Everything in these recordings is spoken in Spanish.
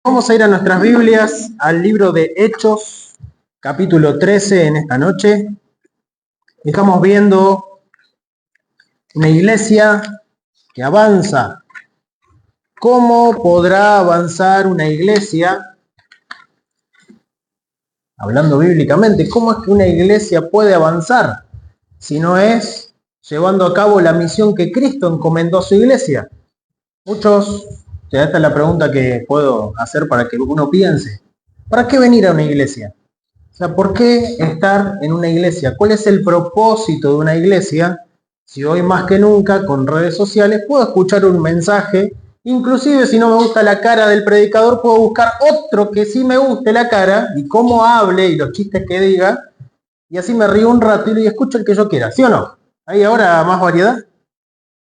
Vamos a ir a nuestras Biblias, al libro de Hechos, capítulo 13 en esta noche. Estamos viendo una iglesia que avanza. ¿Cómo podrá avanzar una iglesia? Hablando bíblicamente, ¿cómo es que una iglesia puede avanzar si no es llevando a cabo la misión que Cristo encomendó a su iglesia? Muchos, esta es la pregunta que puedo hacer para que uno piense. ¿Para qué venir a una iglesia? O sea, ¿por qué estar en una iglesia? ¿Cuál es el propósito de una iglesia? Si hoy más que nunca con redes sociales puedo escuchar un mensaje, inclusive si no me gusta la cara del predicador, puedo buscar otro que sí me guste la cara y cómo hable y los chistes que diga, y así me río un rato y escucho el que yo quiera, ¿sí o no? ¿Hay ahora más variedad?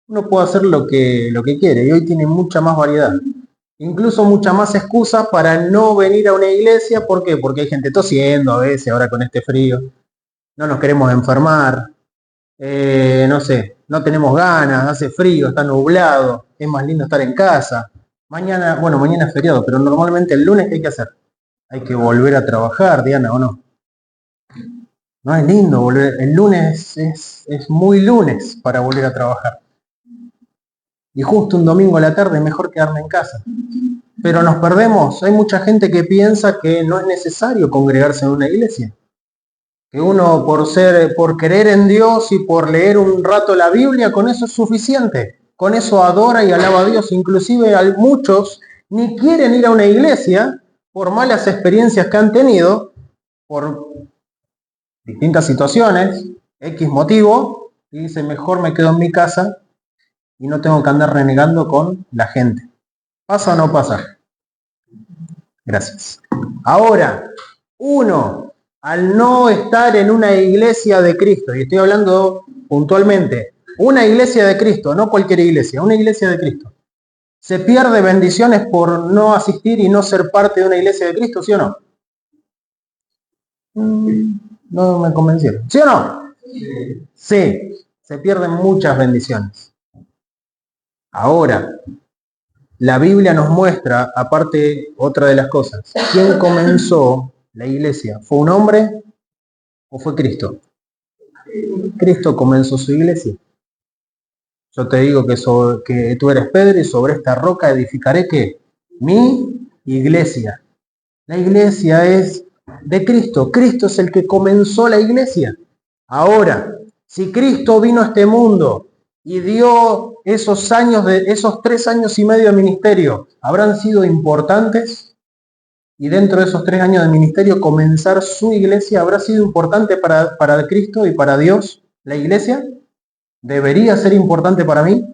Uno puede hacer lo que quiere y hoy tiene mucha más variedad. Incluso muchas más excusas para no venir a una iglesia. ¿Por qué? Porque hay gente tosiendo a veces, ahora con este frío. No nos queremos enfermar. No sé, no tenemos ganas, hace frío, está nublado. Es más lindo estar en casa. Mañana es feriado, pero normalmente el lunes, ¿qué hay que hacer? Hay que volver a trabajar, Diana, ¿o no? No es lindo volver. El lunes es muy lunes para volver a trabajar. Y justo un domingo a la tarde es mejor quedarme en casa. Pero nos perdemos. Hay mucha gente que piensa que no es necesario congregarse en una iglesia. Que uno por creer en Dios y por leer un rato la Biblia, con eso es suficiente. Con eso adora y alaba a Dios. Inclusive muchos ni quieren ir a una iglesia por malas experiencias que han tenido, por distintas situaciones, X motivo, y dicen mejor me quedo en mi casa y no tengo que andar renegando con la gente. ¿Pasa o no pasa? Gracias. Ahora, uno, al no estar en una iglesia de Cristo, y estoy hablando puntualmente, una iglesia de Cristo, no cualquier iglesia, una iglesia de Cristo, ¿se pierde bendiciones por no asistir y no ser parte de una iglesia de Cristo, sí o no? No me convencieron. ¿Sí o no? Sí, se pierden muchas bendiciones. Ahora, la Biblia nos muestra, aparte, otra de las cosas. ¿Quién comenzó la iglesia? ¿Fue un hombre o fue Cristo? Cristo comenzó su iglesia. Yo te digo que tú eres Pedro y sobre esta roca edificaré ¿qué? Mi iglesia. La iglesia es de Cristo. Cristo es el que comenzó la iglesia. Ahora, si Cristo vino a este mundo y dio esos 3 años y medio de ministerio, ¿habrán sido importantes? Y dentro de esos 3 años de ministerio, comenzar su iglesia, ¿habrá sido importante para Cristo y para Dios la iglesia? ¿Debería ser importante para mí?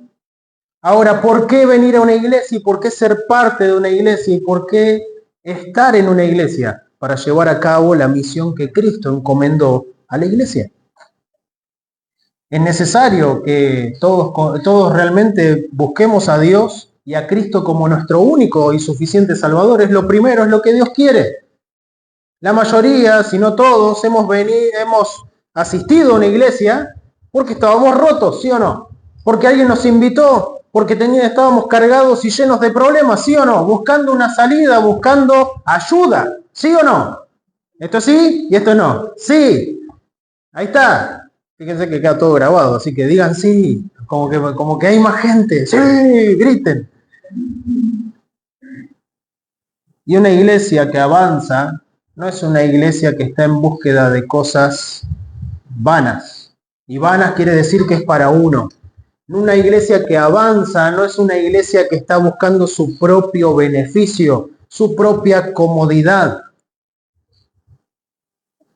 Ahora, ¿por qué venir a una iglesia y por qué ser parte de una iglesia y por qué estar en una iglesia? Para llevar a cabo la misión que Cristo encomendó a la iglesia. Es necesario que todos realmente busquemos a Dios y a Cristo como nuestro único y suficiente Salvador. Es lo primero, es lo que Dios quiere. La mayoría, si no todos, hemos asistido a una iglesia porque estábamos rotos, ¿sí o no? Porque alguien nos invitó, porque estábamos cargados y llenos de problemas, ¿sí o no? Buscando una salida, buscando ayuda, ¿sí o no? Esto sí y esto no. Sí, ahí está. Fíjense que queda todo grabado, así que digan sí, como que hay más gente. Sí, griten. Y una iglesia que avanza no es una iglesia que está en búsqueda de cosas vanas. Y vanas quiere decir que es para uno. Una iglesia que avanza no es una iglesia que está buscando su propio beneficio, su propia comodidad.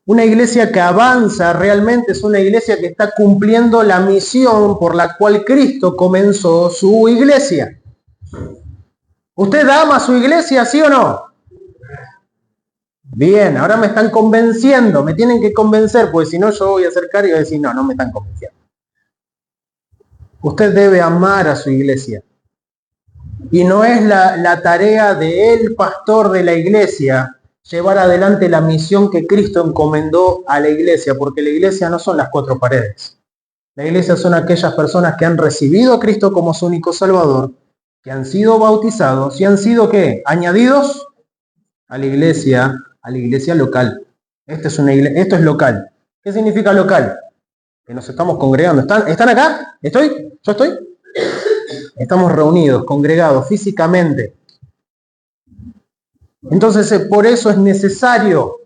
Una iglesia que avanza realmente es una iglesia que está cumpliendo la misión por la cual Cristo comenzó su iglesia. ¿Usted ama su iglesia, sí o no? Bien, ahora me están convenciendo, me tienen que convencer, porque si no yo voy a acercar y voy a decir, no me están convenciendo. Usted debe amar a su iglesia. Y no es la tarea del pastor de la iglesia llevar adelante la misión que Cristo encomendó a la iglesia, porque la iglesia no son las cuatro paredes. La iglesia son aquellas personas que han recibido a Cristo como su único Salvador, que han sido bautizados y han sido ¿qué? Añadidos a la iglesia local. Esto es local. ¿Qué significa local? Que nos estamos congregando. ¿Están acá? ¿Estoy? ¿Yo estoy? Estamos reunidos, congregados físicamente. Entonces, por eso es necesario.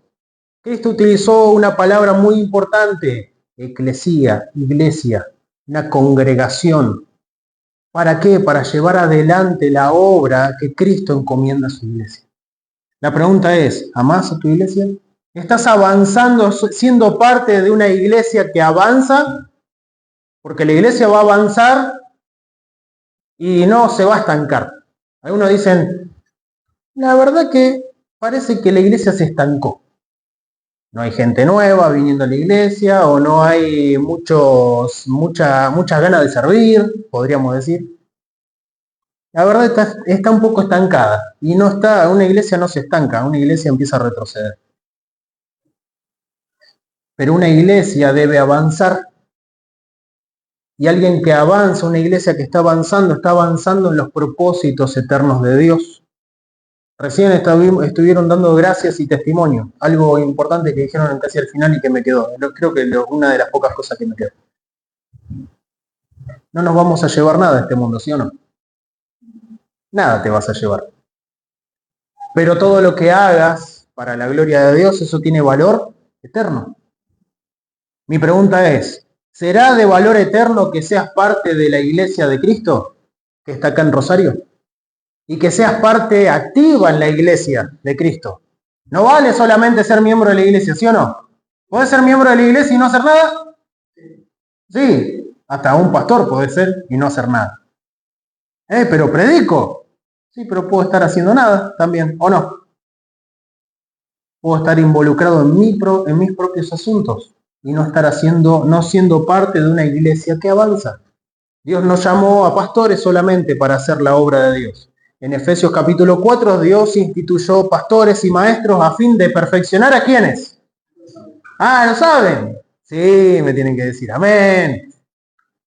Cristo utilizó una palabra muy importante, eclesía, iglesia, una congregación. ¿Para qué? Para llevar adelante la obra que Cristo encomienda a su iglesia. La pregunta es, ¿amás a tu iglesia? ¿Estás avanzando, siendo parte de una iglesia que avanza? Porque la iglesia va a avanzar y no se va a estancar. Algunos dicen, la verdad que parece que la iglesia se estancó. No hay gente nueva viniendo a la iglesia o no hay muchas ganas de servir, podríamos decir. La verdad está un poco estancada y una iglesia no se estanca, una iglesia empieza a retroceder. Pero una iglesia debe avanzar. Y alguien que avanza, una iglesia que está avanzando en los propósitos eternos de Dios. Recién estuvieron dando gracias y testimonio. Algo importante que dijeron casi al final y que me quedó. Creo que una de las pocas cosas que me quedó. No nos vamos a llevar nada a este mundo, ¿sí o no? Nada te vas a llevar. Pero todo lo que hagas para la gloria de Dios, eso tiene valor eterno. Mi pregunta es, ¿será de valor eterno que seas parte de la iglesia de Cristo, que está acá en Rosario? Y que seas parte activa en la iglesia de Cristo. No vale solamente ser miembro de la iglesia, ¿sí o no? ¿Puedes ser miembro de la iglesia y no hacer nada? Sí, hasta un pastor puede ser y no hacer nada. Pero predico. Sí, pero puedo estar haciendo nada también, ¿o no? Puedo estar involucrado en mis propios asuntos y no siendo parte de una iglesia que avanza. Dios nos llamó a pastores solamente para hacer la obra de Dios. En Efesios capítulo 4, Dios instituyó pastores y maestros a fin de perfeccionar ¿a quiénes? ¿Lo saben? Sí, me tienen que decir amén.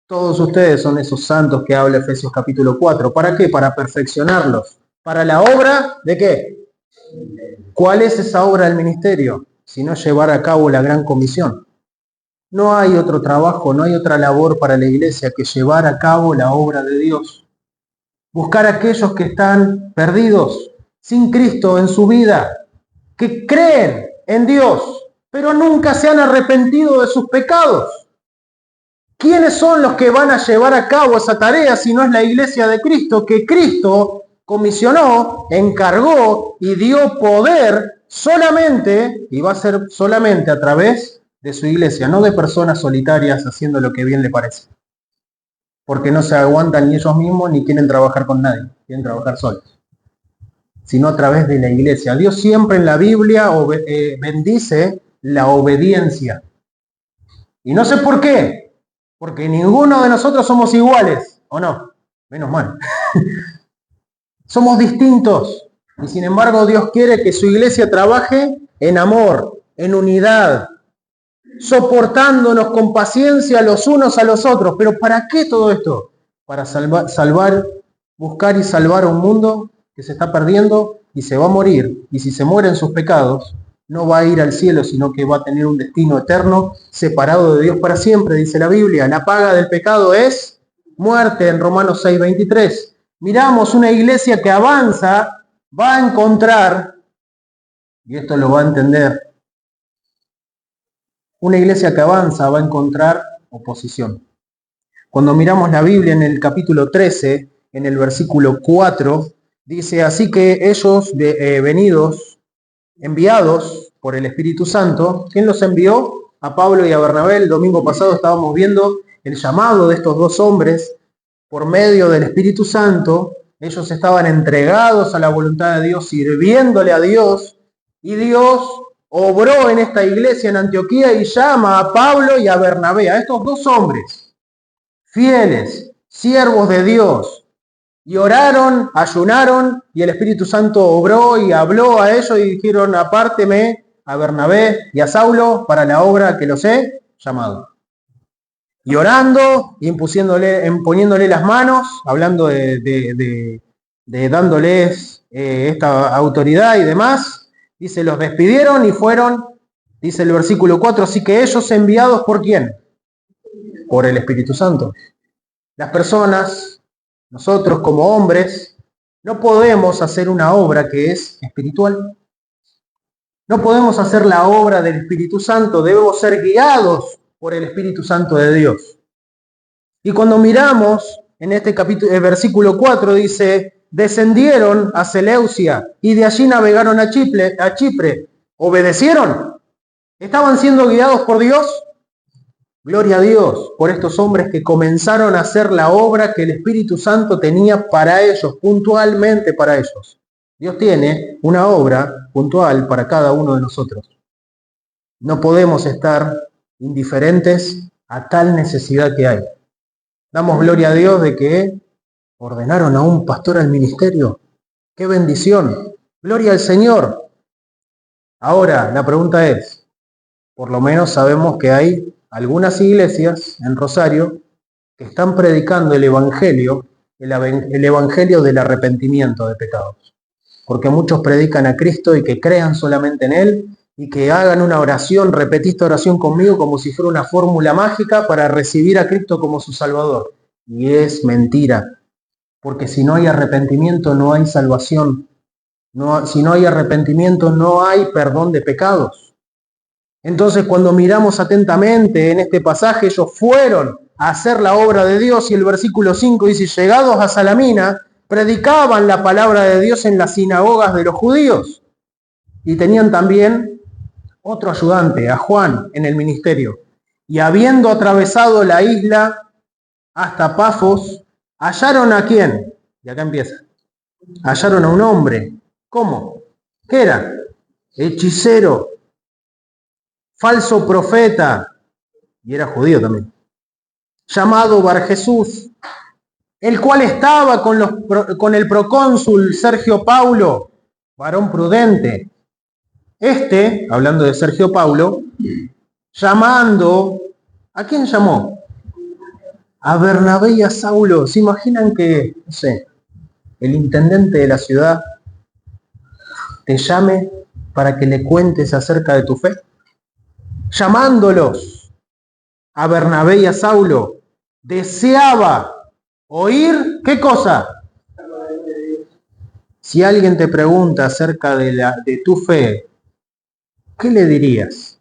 Todos ustedes son esos santos que habla Efesios capítulo 4. ¿Para qué? Para perfeccionarlos. ¿Para la obra de qué? ¿Cuál es esa obra del ministerio? Sino llevar a cabo la gran comisión. No hay otro trabajo, no hay otra labor para la iglesia que llevar a cabo la obra de Dios. Buscar a aquellos que están perdidos, sin Cristo en su vida, que creen en Dios, pero nunca se han arrepentido de sus pecados. ¿Quiénes son los que van a llevar a cabo esa tarea si no es la iglesia de Cristo, que Cristo comisionó, encargó y dio poder solamente, y va a ser solamente a través de su iglesia, no de personas solitarias haciendo lo que bien le parece? Porque no se aguantan ni ellos mismos ni quieren trabajar con nadie, quieren trabajar solos. Sino a través de la iglesia. Dios siempre en la Biblia bendice la obediencia. Y no sé por qué, porque ninguno de nosotros somos iguales, ¿o no? Menos mal. Somos distintos. Y sin embargo Dios quiere que su iglesia trabaje en amor, en unidad, soportándonos con paciencia los unos a los otros. ¿Pero para qué todo esto? Para buscar y salvar a un mundo que se está perdiendo y se va a morir. Y si se muere en sus pecados, no va a ir al cielo, sino que va a tener un destino eterno, separado de Dios para siempre, dice la Biblia. La paga del pecado es muerte, en Romanos 6:23. Miramos una iglesia que avanza, va a encontrar, y esto lo va a entender, una iglesia que avanza va a encontrar oposición. Cuando miramos la Biblia en el capítulo 13, en el versículo 4, dice, así que ellos enviados por el Espíritu Santo, ¿quién los envió? A Pablo y a Bernabé. El domingo pasado estábamos viendo el llamado de estos dos hombres por medio del Espíritu Santo. Ellos estaban entregados a la voluntad de Dios, sirviéndole a Dios, y Dios obró en esta iglesia en Antioquía y llama a Pablo y a Bernabé, a estos dos hombres, fieles, siervos de Dios, Y oraron, ayunaron, y el Espíritu Santo obró y habló a ellos y dijeron, apárteme a Bernabé y a Saulo para la obra que los he llamado. Y orando, y imponiéndole las manos, hablando de dándoles esta autoridad y demás, dice, los despidieron y fueron, dice el versículo 4, así que ellos enviados ¿por quién? Por el Espíritu Santo. Las personas, nosotros como hombres, no podemos hacer una obra que es espiritual. No podemos hacer la obra del Espíritu Santo, debemos ser guiados por el Espíritu Santo de Dios. Y cuando miramos en este capítulo, el versículo 4 dice, descendieron a Seleucia y de allí navegaron a Chipre. ¿Obedecieron? ¿Estaban siendo guiados por Dios? Gloria a Dios por estos hombres que comenzaron a hacer la obra que el Espíritu Santo tenía para ellos, puntualmente para ellos. Dios tiene una obra puntual para cada uno de nosotros. No podemos estar indiferentes a tal necesidad que hay. Damos gloria a Dios de que ordenaron a un pastor al ministerio. ¡Qué bendición! ¡Gloria al Señor! Ahora, la pregunta es, por lo menos sabemos que hay algunas iglesias en Rosario que están predicando el evangelio del arrepentimiento de pecados. Porque muchos predican a Cristo y que crean solamente en Él y que hagan una oración, repetí esta oración conmigo como si fuera una fórmula mágica para recibir a Cristo como su Salvador. Y es mentira, porque si no hay arrepentimiento no hay salvación. Si no hay arrepentimiento no hay perdón de pecados. Entonces cuando miramos atentamente en este pasaje, ellos fueron a hacer la obra de Dios y el versículo 5 dice, llegados a Salamina, predicaban la palabra de Dios en las sinagogas de los judíos. Y tenían también otro ayudante, a Juan, en el ministerio. Y habiendo atravesado la isla hasta Pafos, hallaron a quién. Y acá empieza. Hallaron a un hombre. ¿Cómo? ¿Qué era? Hechicero, falso profeta, y era judío también, llamado Barjesús, el cual estaba con el procónsul Sergio Paulo, varón prudente. Hablando de Sergio Paulo, llamando, ¿a quién llamó? A Bernabé y a Saulo. ¿Se imaginan que, no sé, el intendente de la ciudad te llame para que le cuentes acerca de tu fe? Llamándolos a Bernabé y a Saulo, deseaba oír, ¿qué cosa? Si alguien te pregunta acerca de tu fe, ¿qué le dirías?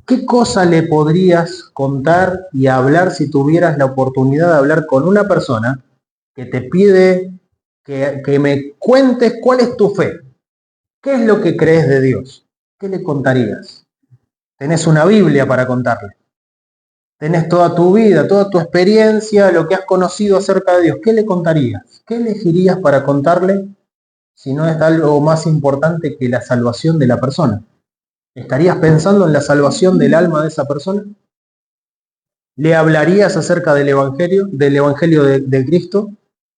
¿Qué cosa le podrías contar y hablar si tuvieras la oportunidad de hablar con una persona que te pide que me cuentes cuál es tu fe? ¿Qué es lo que crees de Dios? ¿Qué le contarías? Tenés una Biblia para contarle. Tenés toda tu vida, toda tu experiencia, lo que has conocido acerca de Dios. ¿Qué le contarías? ¿Qué elegirías para contarle si no es algo más importante que la salvación de la persona? ¿Estarías pensando en la salvación del alma de esa persona? ¿Le hablarías acerca del Evangelio de Cristo?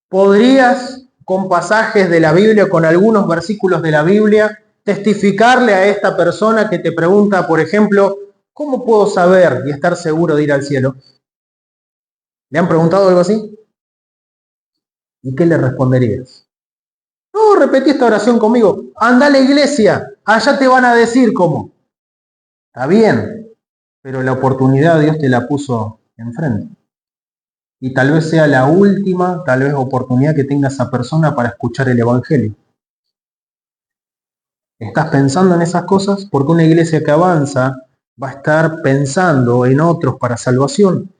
¿Podrías, con pasajes de la Biblia, con algunos versículos de la Biblia, testificarle a esta persona que te pregunta, por ejemplo, ¿cómo puedo saber y estar seguro de ir al cielo? ¿Le han preguntado algo así? ¿Y qué le responderías? No, repetí esta oración conmigo. Anda a la iglesia, allá te van a decir cómo. Está bien, pero la oportunidad Dios te la puso enfrente. Y tal vez sea la última, tal vez oportunidad que tenga esa persona para escuchar el Evangelio. ¿Estás pensando en esas cosas? Porque una iglesia que avanza va a estar pensando en otros para salvación.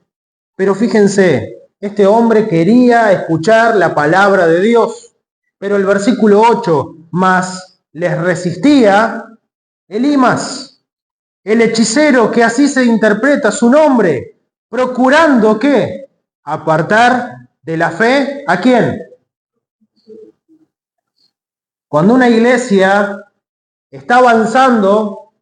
Pero fíjense, este hombre quería escuchar la palabra de Dios, pero el versículo 8, más les resistía Elimas, el hechicero, que así se interpreta su nombre, procurando ¿qué? Apartar de la fe, ¿a quién? Cuando una iglesia está avanzando,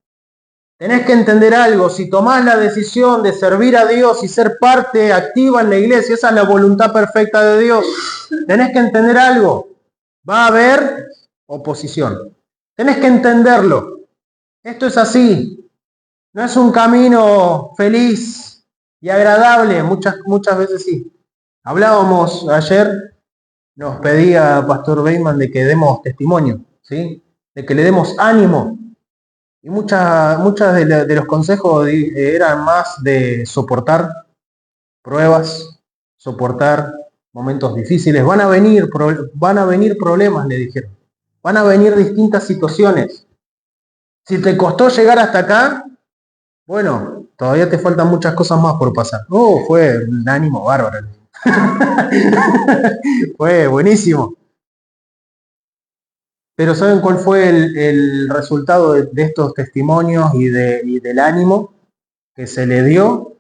Tenés que entender algo, si tomás la decisión de servir a Dios y ser parte activa en la iglesia, esa es la voluntad perfecta de Dios. Tenés que entender algo, va a haber oposición. Tenés que entenderlo. Esto es así, no es un camino feliz y agradable, muchas veces sí. Hablábamos ayer, nos pedía Pastor Beyman de que demos testimonio, ¿sí? De que le demos ánimo. Y muchas de los consejos eran más de soportar pruebas, soportar momentos difíciles. Van a venir problemas, le dijeron. Van a venir distintas situaciones. Si te costó llegar hasta acá, bueno, todavía te faltan muchas cosas más por pasar. Fue un ánimo bárbaro. Fue buenísimo. Pero ¿saben cuál fue el resultado de estos testimonios y del ánimo que se le dio?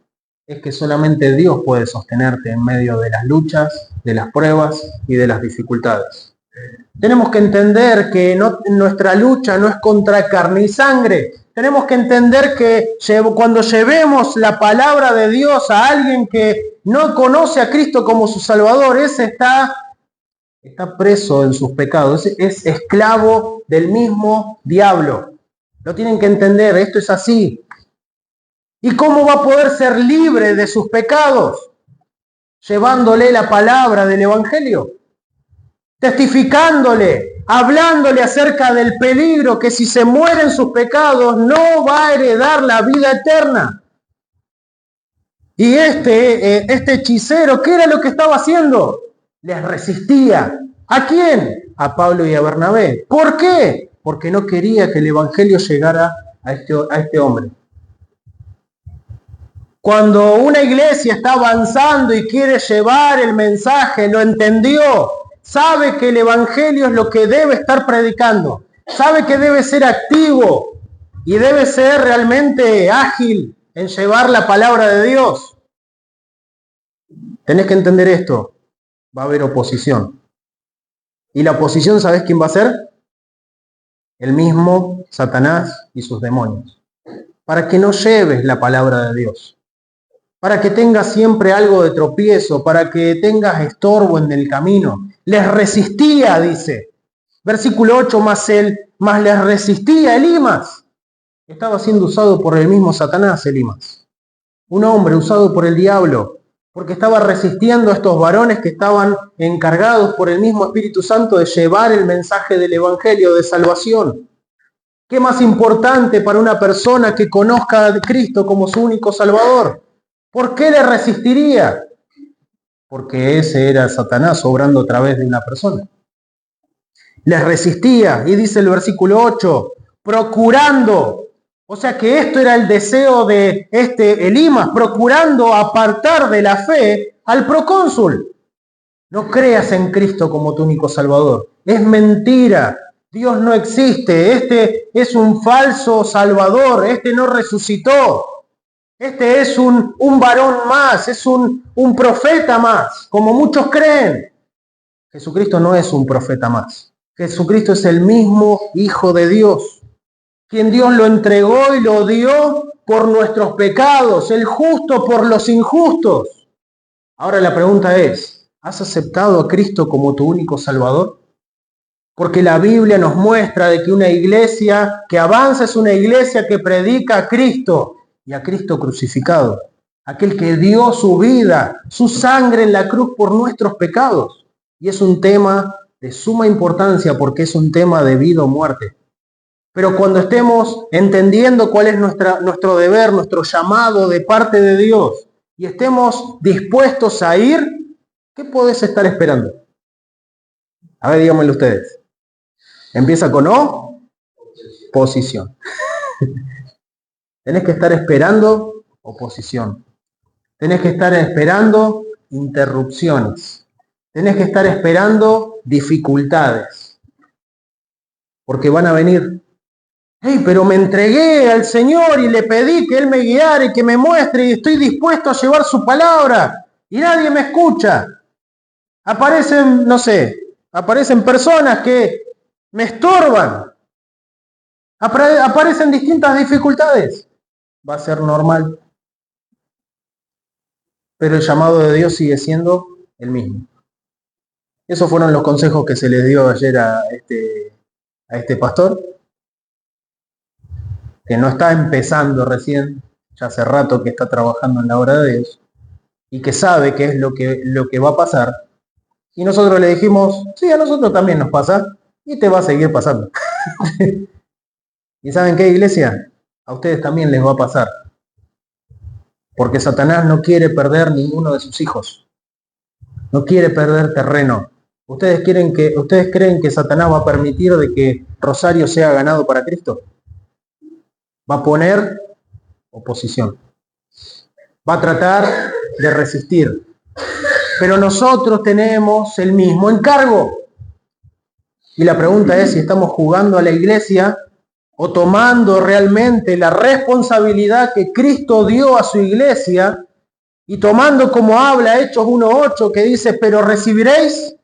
Es que solamente Dios puede sostenerte en medio de las luchas, de las pruebas y de las dificultades. Tenemos que entender que nuestra lucha no es contra carne y sangre. Tenemos que entender que cuando llevemos la palabra de Dios a alguien que no conoce a Cristo como su Salvador, ese está preso en sus pecados, es esclavo del mismo diablo. Lo tienen que entender, esto es así. ¿Y cómo va a poder ser libre de sus pecados? Llevándole la palabra del Evangelio, testificándole, hablándole acerca del peligro que si se muere en sus pecados no va a heredar la vida eterna. Y este hechicero, ¿qué era lo que estaba haciendo? Les resistía. ¿A quién? A Pablo y a Bernabé. ¿Por qué? Porque no quería que el Evangelio llegara a este hombre. Cuando una iglesia está avanzando y quiere llevar el mensaje, lo entendió, sabe que el Evangelio es lo que debe estar predicando, sabe que debe ser activo y debe ser realmente ágil en llevar la palabra de Dios. Tenés que entender esto, va a haber oposición. Y la oposición, ¿sabés quién va a ser? El mismo Satanás y sus demonios. Para que no lleves la palabra de Dios. Para que tengas siempre algo de tropiezo, para que tengas estorbo en el camino. Les resistía, dice. Versículo 8, más les resistía Elimas. Estaba siendo usado por el mismo Satanás, Elimas. Un hombre usado por el diablo, porque estaba resistiendo a estos varones que estaban encargados por el mismo Espíritu Santo de llevar el mensaje del Evangelio de salvación. ¿Qué más importante para una persona que conozca a Cristo como su único Salvador? ¿Por qué le resistiría? Porque ese era Satanás obrando a través de una persona. Les resistía, y dice el versículo 8, procurando. O sea que esto era el deseo de Elimas, procurando apartar de la fe al procónsul. No creas en Cristo como tu único Salvador. Es mentira. Dios no existe. Este es un falso Salvador. Este no resucitó. Este es un varón más. Es un profeta más, como muchos creen. Jesucristo no es un profeta más. Jesucristo es el mismo Hijo de Dios, quien Dios lo entregó y lo dio por nuestros pecados, el justo por los injustos. Ahora la pregunta es, ¿has aceptado a Cristo como tu único Salvador? Porque la Biblia nos muestra de que una iglesia que avanza es una iglesia que predica a Cristo y a Cristo crucificado, aquel que dio su vida, su sangre en la cruz por nuestros pecados. Y es un tema de suma importancia porque es un tema de vida o muerte. Pero cuando estemos entendiendo cuál es nuestro deber, nuestro llamado de parte de Dios, y estemos dispuestos a ir, ¿qué podés estar esperando? A ver, díganmelo ustedes. Empieza con oposición. Tenés que estar esperando oposición. Tenés que estar esperando interrupciones. Tenés que estar esperando dificultades. Porque van a venir. Hey, pero me entregué al Señor y le pedí que Él me guiara y que me muestre y estoy dispuesto a llevar su palabra y nadie me escucha. Aparecen personas que me estorban. Aparecen distintas dificultades. va a ser normal, pero el llamado de Dios sigue siendo el mismo. Esos fueron los consejos que se les dio ayer a este pastor, que no está empezando recién, ya hace rato que está trabajando en la obra de Dios, y que sabe qué es lo que va a pasar. Y nosotros le dijimos, sí, a nosotros también nos pasa, y te va a seguir pasando. ¿Y saben qué, iglesia? A ustedes también les va a pasar. Porque Satanás no quiere perder ninguno de sus hijos. No quiere perder terreno. ¿Ustedes creen que Satanás va a permitir de que Rosario sea ganado para Cristo? Va a poner oposición. Va a tratar de resistir. Pero nosotros tenemos el mismo encargo. Y la pregunta es si estamos jugando a la iglesia o tomando realmente la responsabilidad que Cristo dio a su iglesia y tomando como habla Hechos 1:8 que dice, pero recibiréis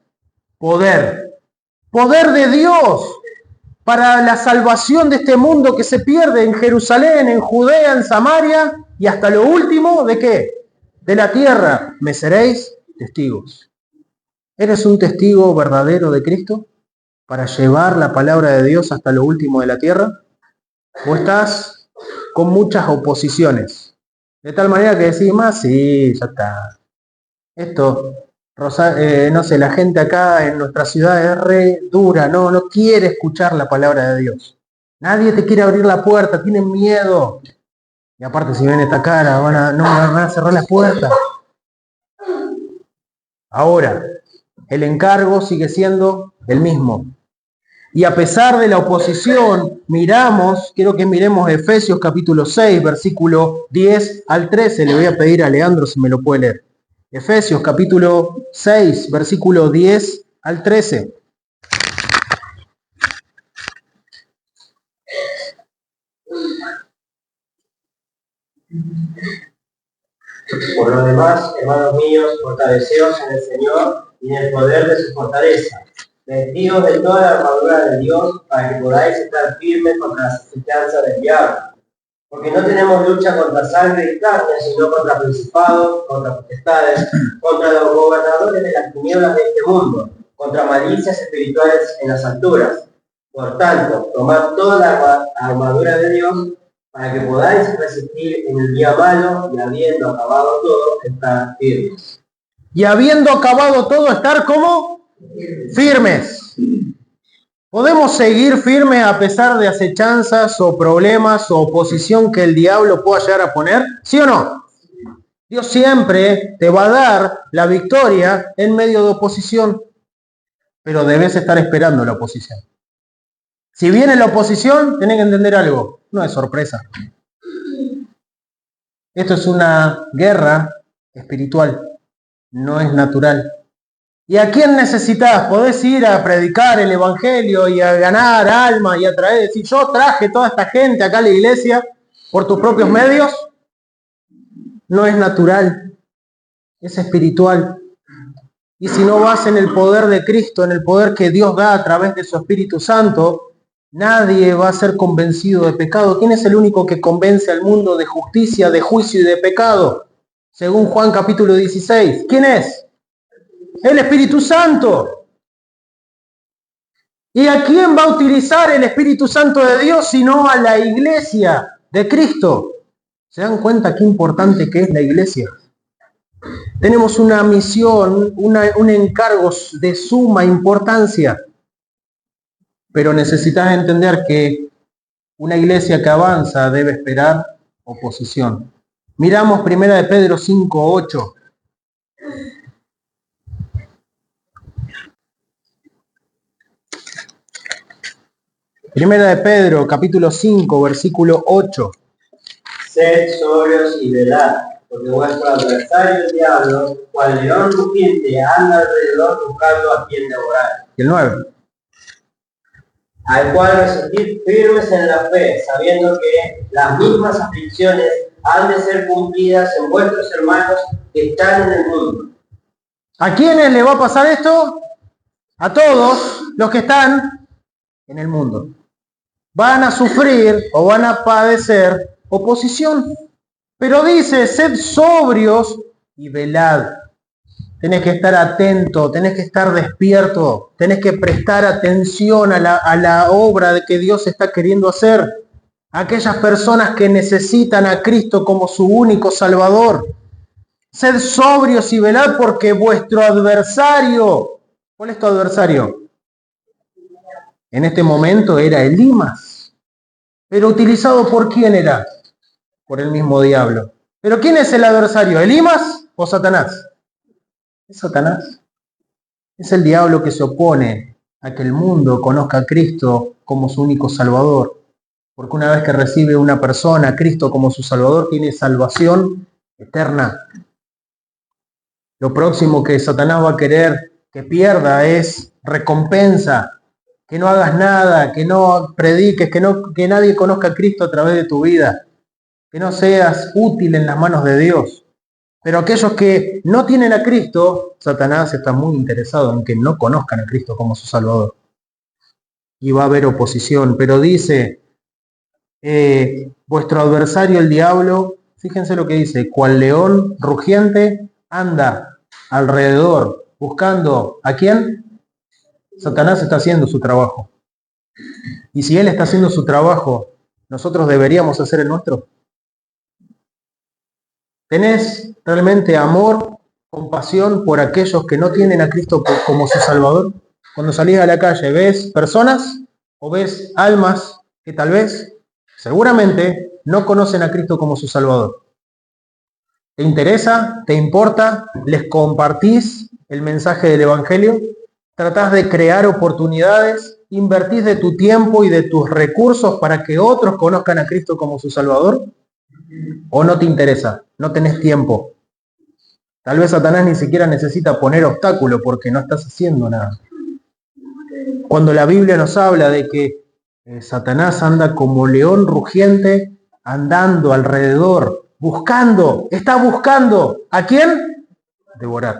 poder. Poder de Dios para la salvación de este mundo que se pierde en Jerusalén, en Judea, en Samaria y hasta lo último, ¿de qué? De la tierra. Me seréis testigos. ¿Eres un testigo verdadero de Cristo para llevar la palabra de Dios hasta lo último de la tierra? ¿O estás con muchas oposiciones? De tal manera que decís, más, sí, ya está. Esto, no sé, la gente acá en nuestra ciudad es re dura, no quiere escuchar la palabra de Dios. Nadie te quiere abrir la puerta, tienen miedo. Y aparte, si ven esta cara, no me van a cerrar la puerta. Ahora, el encargo sigue siendo el mismo. Y a pesar de la oposición, quiero que miremos Efesios capítulo 6, versículo 10 al 13. Le voy a pedir a Leandro si me lo puede leer. Efesios capítulo 6, versículo 10 al 13. Por lo demás, hermanos míos, fortaleceos en el Señor y en el poder de su fortaleza. Vestidos de toda la armadura de Dios para que podáis estar firmes contra las acechanzas del diablo. Porque no tenemos lucha contra sangre y carne, sino contra principados, contra potestades, contra los gobernadores de las tinieblas de este mundo, contra malicias espirituales en las alturas. Por tanto, tomad toda la armadura de Dios para que podáis resistir en el día malo y habiendo acabado todo, estar firmes. Y habiendo acabado todo, estar como firmes. ¿Podemos seguir firmes a pesar de acechanzas o problemas o oposición que el diablo pueda llegar a poner? ¿Sí o no? Dios siempre te va a dar la victoria en medio de oposición, pero debes estar esperando la oposición. Si viene la oposición, tenés que entender algo, no es sorpresa. Esto es una guerra espiritual, no es natural. ¿Y a quién necesitas? ¿Podés ir a predicar el evangelio y a ganar almas y a traer, decir, yo traje toda esta gente acá a la iglesia por tus propios medios? No es natural, es espiritual. Y si no vas en el poder de Cristo, en el poder que Dios da a través de su Espíritu Santo, nadie va a ser convencido de pecado. ¿Quién es el único que convence al mundo de justicia, de juicio y de pecado? Según Juan capítulo 16. ¿Quién es? El Espíritu Santo. ¿Y a quién va a utilizar el Espíritu Santo de Dios sino a la iglesia de Cristo? ¿Se dan cuenta qué importante que es la iglesia? Tenemos una misión, un encargo de suma importancia. Pero necesitas entender que una iglesia que avanza debe esperar oposición. Miramos 1 Pedro 5:8. Primera de Pedro, capítulo 5, versículo 8. Sed sobrios y velad, porque vuestro adversario el diablo, cual león rugiente, anda alrededor buscando a quien devorar. Y el 9. Al cual resistid firmes en la fe, sabiendo que las mismas aflicciones han de ser cumplidas en vuestros hermanos que están en el mundo. ¿A quiénes le va a pasar esto? A todos los que están en el mundo. Van a sufrir o van a padecer oposición. Pero dice, sed sobrios y velad. Tenés que estar atento, tenés que estar despierto, tenés que prestar atención a la obra de que Dios está queriendo hacer. Aquellas personas que necesitan a Cristo como su único Salvador. Sed sobrios y velad porque vuestro adversario, ¿cuál es tu adversario? En este momento era Elimas. Pero utilizado ¿por quién era? Por el mismo diablo. ¿Pero quién es el adversario? ¿Elimas o Satanás? Es Satanás. Es el diablo que se opone a que el mundo conozca a Cristo como su único Salvador. Porque una vez que recibe una persona a Cristo como su Salvador, tiene salvación eterna. Lo próximo que Satanás va a querer que pierda es recompensa. Que no hagas nada, que no prediques, que nadie conozca a Cristo a través de tu vida. Que no seas útil en las manos de Dios. Pero aquellos que no tienen a Cristo, Satanás está muy interesado en que no conozcan a Cristo como su Salvador. Y va a haber oposición. Pero dice, vuestro adversario el diablo, fíjense lo que dice, cual león rugiente anda alrededor buscando ¿a quién? Satanás está haciendo su trabajo. Y si él está haciendo su trabajo, nosotros deberíamos hacer el nuestro. ¿Tenés realmente amor, compasión por aquellos que no tienen a Cristo como su Salvador? Cuando salís a la calle, ¿ves personas o ves almas que tal vez, seguramente, no conocen a Cristo como su Salvador? ¿Te interesa? ¿Te importa? ¿Les compartís el mensaje del Evangelio? ¿Tratás de crear oportunidades? ¿Invertís de tu tiempo y de tus recursos para que otros conozcan a Cristo como su Salvador? ¿O no te interesa? ¿No tenés tiempo? Tal vez Satanás ni siquiera necesita poner obstáculo porque no estás haciendo nada. Cuando la Biblia nos habla de que Satanás anda como león rugiente, andando alrededor, está buscando, ¿a quién? Devorar.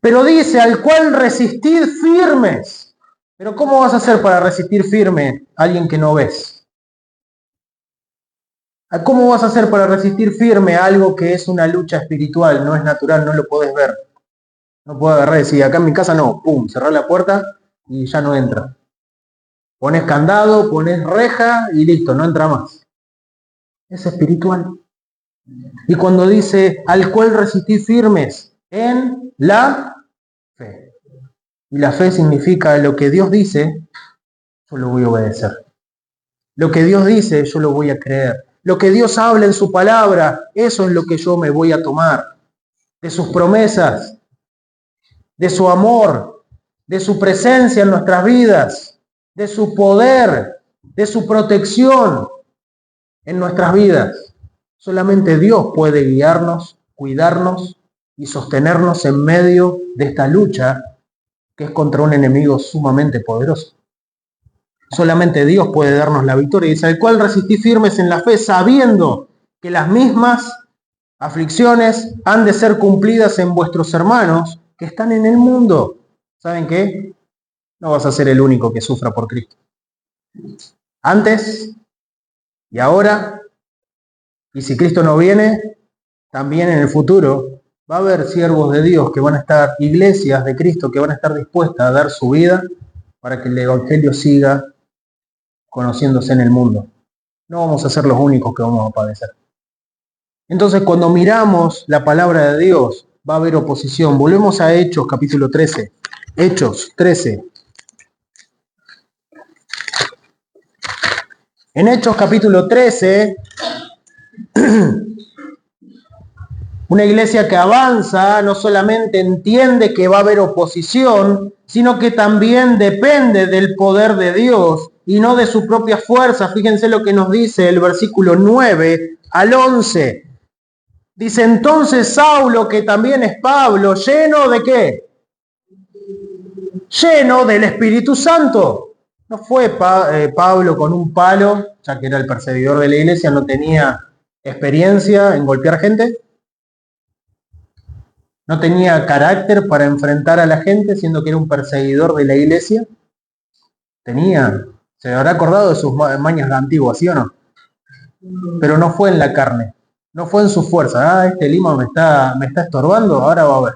Pero dice, al cual resistid firmes. Pero ¿cómo vas a hacer para resistir firme a alguien que no ves? ¿Cómo vas a hacer para resistir firme a algo que es una lucha espiritual, no es natural, no lo podés ver? No puedo agarrar y decir, acá en mi casa no, pum, cerrar la puerta y ya no entra. Pones candado, pones reja y listo, no entra más. Es espiritual. Y cuando dice, al cual resistid firmes en la fe. Y la fe significa lo que Dios dice, yo lo voy a obedecer. Lo que Dios dice, yo lo voy a creer. Lo que Dios habla en su palabra, eso es lo que yo me voy a tomar. De sus promesas, de su amor, de su presencia en nuestras vidas, de su poder, de su protección en nuestras vidas. Solamente Dios puede guiarnos, cuidarnos y sostenernos en medio de esta lucha que es contra un enemigo sumamente poderoso. Solamente Dios puede darnos la victoria. Dice, al cual resistí firmes en la fe, sabiendo que las mismas aflicciones han de ser cumplidas en vuestros hermanos que están en el mundo. ¿Saben qué? No vas a ser el único que sufra por Cristo. Antes y ahora, y si Cristo no viene, también en el futuro, va a haber siervos de Dios que van a estar, iglesias de Cristo que van a estar dispuestas a dar su vida para que el Evangelio siga conociéndose en el mundo. No vamos a ser los únicos que vamos a padecer. Entonces, cuando miramos la palabra de Dios, va a haber oposición. Volvemos a Hechos, capítulo 13. Hechos 13. En Hechos, capítulo 13, una iglesia que avanza no solamente entiende que va a haber oposición, sino que también depende del poder de Dios y no de su propia fuerza. Fíjense lo que nos dice el versículo 9 al 11. Dice, entonces Saulo, que también es Pablo, ¿lleno de qué? Lleno del Espíritu Santo. No fue Pablo con un palo, ya que era el perseguidor de la iglesia, no tenía experiencia en golpear gente. No tenía carácter para enfrentar a la gente, siendo que era un perseguidor de la iglesia. Se habrá acordado de sus mañas antiguas, ¿sí o no? pero no fue en la carne, no fue en su fuerza. Este lima me está estorbando, ahora va a ver.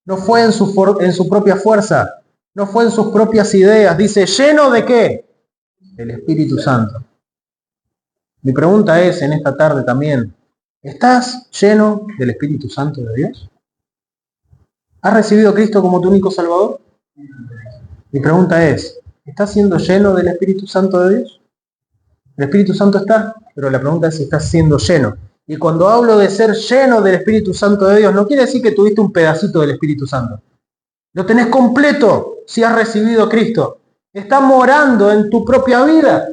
No fue en su propia fuerza, no fue en sus propias ideas. Dice, ¿lleno de qué? Del Espíritu Santo. Mi pregunta es en esta tarde también, ¿estás lleno del Espíritu Santo de Dios? ¿Has recibido a Cristo como tu único Salvador? Mi pregunta es, ¿estás siendo lleno del Espíritu Santo de Dios? El Espíritu Santo está, pero la pregunta es si estás siendo lleno. Y cuando hablo de ser lleno del Espíritu Santo de Dios, no quiere decir que tuviste un pedacito del Espíritu Santo. Lo tenés completo si has recibido a Cristo. Está morando en tu propia vida.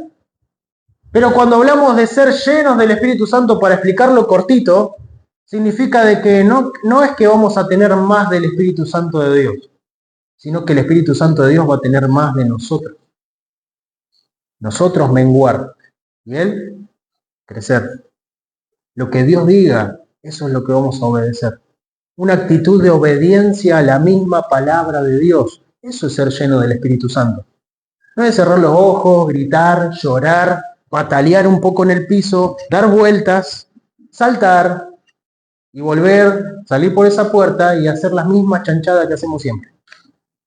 Pero cuando hablamos de ser llenos del Espíritu Santo, para explicarlo cortito, significa de que no es que vamos a tener más del Espíritu Santo de Dios, sino que el Espíritu Santo de Dios va a tener más de nosotros. Nosotros menguar y Él crecer. Lo que Dios diga, eso es lo que vamos a obedecer. Una actitud de obediencia a la misma palabra de Dios. Eso es ser lleno del Espíritu Santo. No es cerrar los ojos, gritar, llorar, patalear un poco en el piso, dar vueltas, saltar y volver, salir por esa puerta y hacer las mismas chanchadas que hacemos siempre.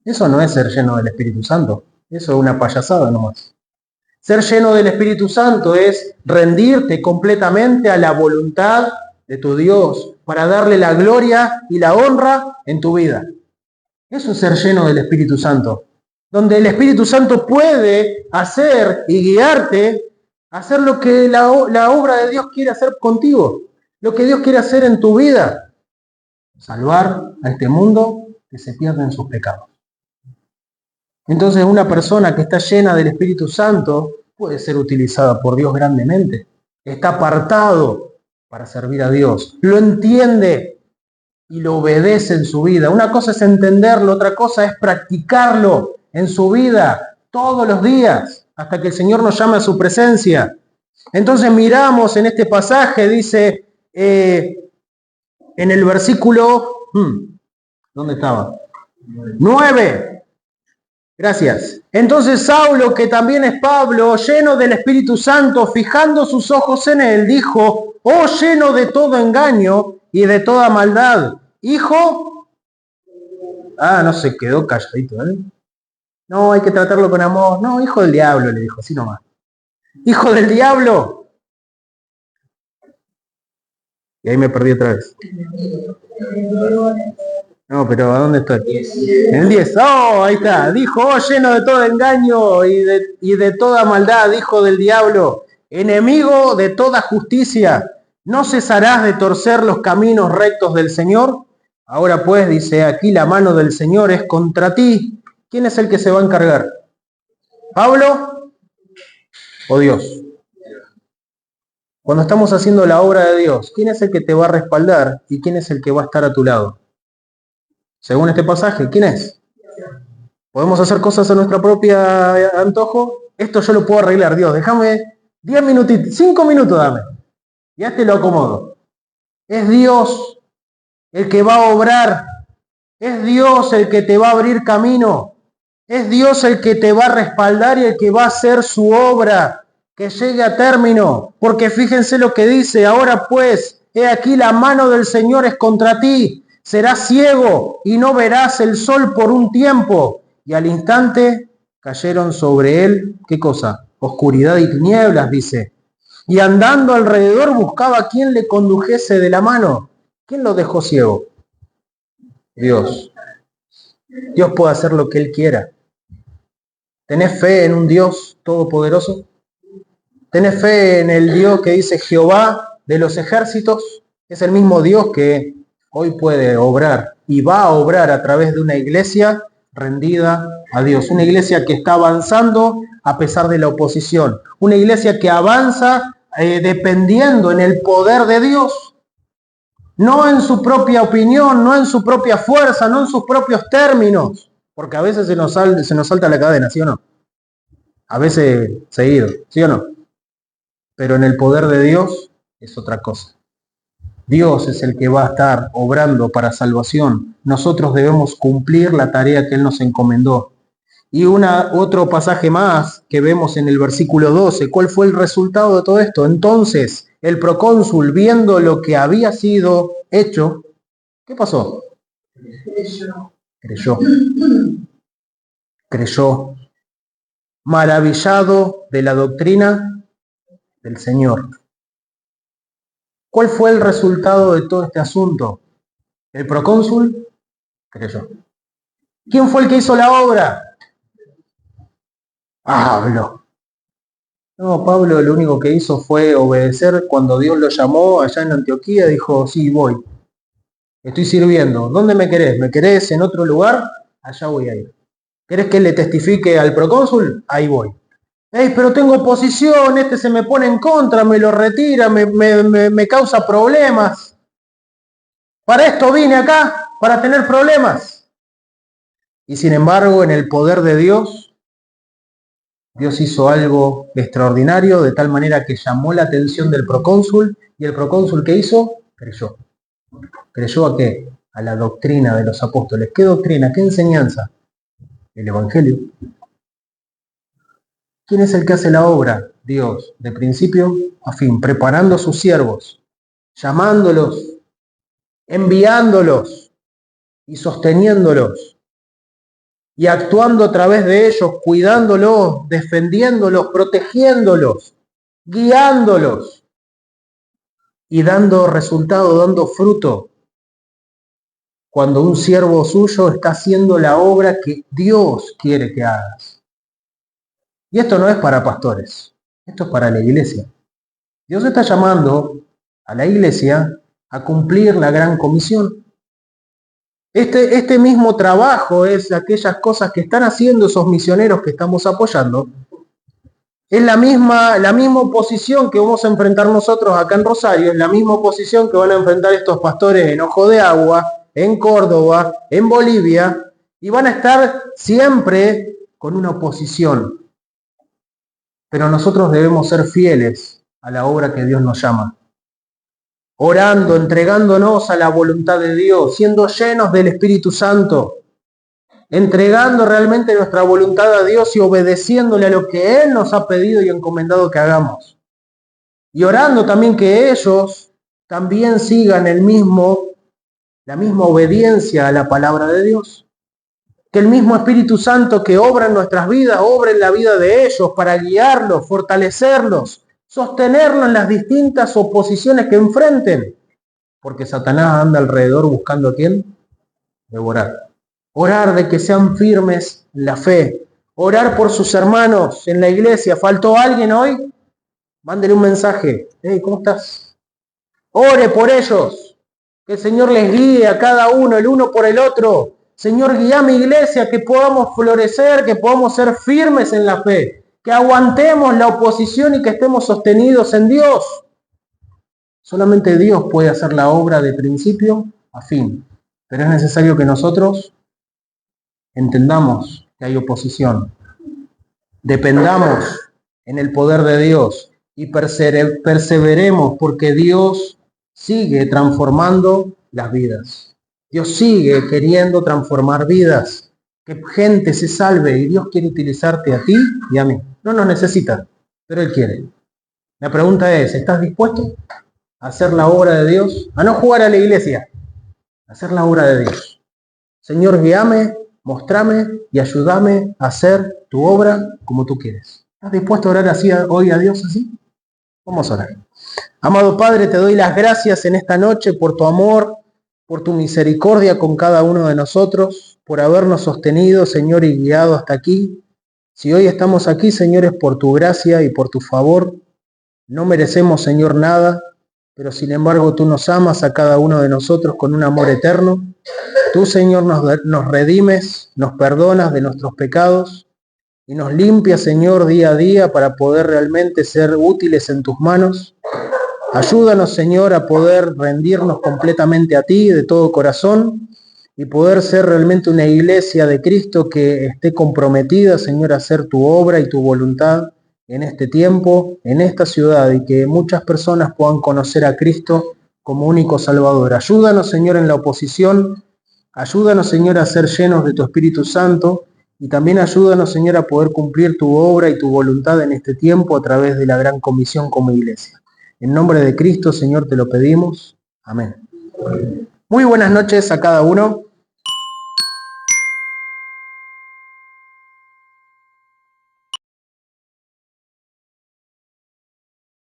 Eso no es ser lleno del Espíritu Santo. Eso es una payasada nomás. Ser lleno del Espíritu Santo es rendirte completamente a la voluntad de tu Dios para darle la gloria y la honra en tu vida. Eso es ser lleno del Espíritu Santo. Donde el Espíritu Santo puede hacer y guiarte a hacer lo que la obra de Dios quiere hacer contigo. Lo que Dios quiere hacer en tu vida. Salvar a este mundo que se pierde en sus pecados. Entonces una persona que está llena del Espíritu Santo puede ser utilizada por Dios grandemente. Está apartado para servir a Dios. Lo entiende y lo obedece en su vida. Una cosa es entenderlo, otra cosa es practicarlo en su vida todos los días hasta que el Señor nos llame a su presencia. Entonces miramos en este pasaje, dice en el versículo, ¿dónde estaba? 9. Gracias. Entonces Saulo, que también es Pablo, lleno del Espíritu Santo, fijando sus ojos en él, dijo, oh lleno de todo engaño y de toda maldad, hijo... no se quedó calladito, ¿eh? No, hay que tratarlo con amor. No, hijo del diablo, le dijo, así nomás. Hijo del diablo. Y ahí me perdí otra vez. No, pero ¿a dónde estoy? En el 10. ¡Oh! Ahí está. Dijo, oh, lleno de todo engaño y de toda maldad, hijo del diablo, enemigo de toda justicia, ¿no cesarás de torcer los caminos rectos del Señor? Ahora pues, dice, aquí la mano del Señor es contra ti. ¿Quién es el que se va a encargar? ¿Pablo o Dios? Cuando estamos haciendo la obra de Dios, ¿quién es el que te va a respaldar y quién es el que va a estar a tu lado? Según este pasaje, ¿quién es? ¿Podemos hacer cosas a nuestra propia antojo? Esto yo lo puedo arreglar, Dios. Déjame 10 minutitos, 5 minutos dame. Ya te lo acomodo. Es Dios el que va a obrar. Es Dios el que te va a abrir camino. Es Dios el que te va a respaldar y el que va a hacer su obra que llegue a término. Porque fíjense lo que dice. Ahora pues, he aquí la mano del Señor es contra ti. Serás ciego y no verás el sol por un tiempo. Y al instante cayeron sobre él, ¿qué cosa? Oscuridad y tinieblas, dice. Y andando alrededor buscaba a quien le condujese de la mano. ¿Quién lo dejó ciego? Dios. Dios puede hacer lo que Él quiera. ¿Tenés fe en un Dios todopoderoso? ¿Tenés fe en el Dios que dice Jehová de los ejércitos? Es el mismo Dios que hoy puede obrar y va a obrar a través de una iglesia rendida a Dios. Una iglesia que está avanzando a pesar de la oposición. Una iglesia que avanza dependiendo en el poder de Dios. No en su propia opinión, no en su propia fuerza, no en sus propios términos. Porque a veces se nos salta la cadena, ¿sí o no? A veces seguido, ¿sí o no? Pero en el poder de Dios es otra cosa. Dios es el que va a estar obrando para salvación. Nosotros debemos cumplir la tarea que Él nos encomendó. Y otro pasaje más que vemos en el versículo 12. ¿Cuál fue el resultado de todo esto? Entonces, el procónsul, viendo lo que había sido hecho, ¿qué pasó? Creyó. Maravillado de la doctrina del Señor. ¿Cuál fue el resultado de todo este asunto? El procónsul creyó. ¿Quién fue el que hizo la obra? Pablo. No, Pablo lo único que hizo fue obedecer cuando Dios lo llamó allá en Antioquía. Dijo, sí, voy. Estoy sirviendo. ¿Dónde me querés? ¿Me querés en otro lugar? Allá voy a ir. ¿Querés que le testifique al procónsul? Ahí voy. Pero tengo oposición, se me pone en contra, me lo retira, me causa problemas. Para esto vine acá, para tener problemas. Y sin embargo, en el poder de Dios, Dios hizo algo extraordinario, de tal manera que llamó la atención del procónsul, y el procónsul, ¿qué hizo? Creyó. ¿Creyó a qué? A la doctrina de los apóstoles. ¿Qué doctrina? ¿Qué enseñanza? El Evangelio. ¿Quién es el que hace la obra? Dios, de principio a fin, preparando a sus siervos, llamándolos, enviándolos y sosteniéndolos, y actuando a través de ellos, cuidándolos, defendiéndolos, protegiéndolos, guiándolos y dando resultado, dando fruto. Cuando un siervo suyo está haciendo la obra que Dios quiere que hagas. Y esto no es para pastores, esto es para la iglesia. Dios está llamando a la iglesia a cumplir la gran comisión. Este mismo trabajo es aquellas cosas que están haciendo esos misioneros que estamos apoyando. Es la misma oposición que vamos a enfrentar nosotros acá en Rosario, es la misma oposición que van a enfrentar estos pastores en Ojo de Agua, en Córdoba, en Bolivia, y van a estar siempre con una oposición. Pero nosotros debemos ser fieles a la obra que Dios nos llama. Orando, entregándonos a la voluntad de Dios, siendo llenos del Espíritu Santo, entregando realmente nuestra voluntad a Dios y obedeciéndole a lo que Él nos ha pedido y encomendado que hagamos. Y orando también que ellos también sigan la misma obediencia a la palabra de Dios. Que el mismo Espíritu Santo que obra en nuestras vidas, obra en la vida de ellos para guiarlos, fortalecerlos, sostenerlos en las distintas oposiciones que enfrenten. Porque Satanás anda alrededor buscando a quién devorar. Orar de que sean firmes en la fe. Orar por sus hermanos en la iglesia. ¿Faltó alguien hoy? Mándele un mensaje. Hey, ¿cómo estás? Ore por ellos. Que el Señor les guíe a cada uno, el uno por el otro. Señor, guía a mi iglesia, que podamos florecer, que podamos ser firmes en la fe, que aguantemos la oposición y que estemos sostenidos en Dios. Solamente Dios puede hacer la obra de principio a fin, pero es necesario que nosotros entendamos que hay oposición, dependamos en el poder de Dios y perseveremos porque Dios sigue transformando las vidas. Dios sigue queriendo transformar vidas, que gente se salve y Dios quiere utilizarte a ti y a mí. No nos necesita, pero Él quiere. La pregunta es, ¿estás dispuesto a hacer la obra de Dios? A no jugar a la iglesia, a hacer la obra de Dios. Señor, guíame, mostrame y ayúdame a hacer tu obra como tú quieres. ¿Estás dispuesto a orar así hoy a Dios así? Vamos a orar. Amado Padre, te doy las gracias en esta noche por tu amor, por tu misericordia con cada uno de nosotros, por habernos sostenido, Señor, y guiado hasta aquí. Si hoy estamos aquí, Señor, es por tu gracia y por tu favor. No merecemos, Señor, nada, pero sin embargo tú nos amas a cada uno de nosotros con un amor eterno. Tú, Señor, nos redimes, nos perdonas de nuestros pecados y nos limpias, Señor, día a día para poder realmente ser útiles en tus manos. Ayúdanos, Señor, a poder rendirnos completamente a ti de todo corazón y poder ser realmente una iglesia de Cristo que esté comprometida, Señor, a hacer tu obra y tu voluntad en este tiempo, en esta ciudad, y que muchas personas puedan conocer a Cristo como único Salvador. Ayúdanos, Señor, en la oposición. Ayúdanos, Señor, a ser llenos de tu Espíritu Santo Y también ayúdanos, Señor, a poder cumplir tu obra y tu voluntad en este tiempo a través de la gran comisión como iglesia. En nombre de Cristo, Señor, te lo pedimos. Amén. Muy buenas noches a cada uno.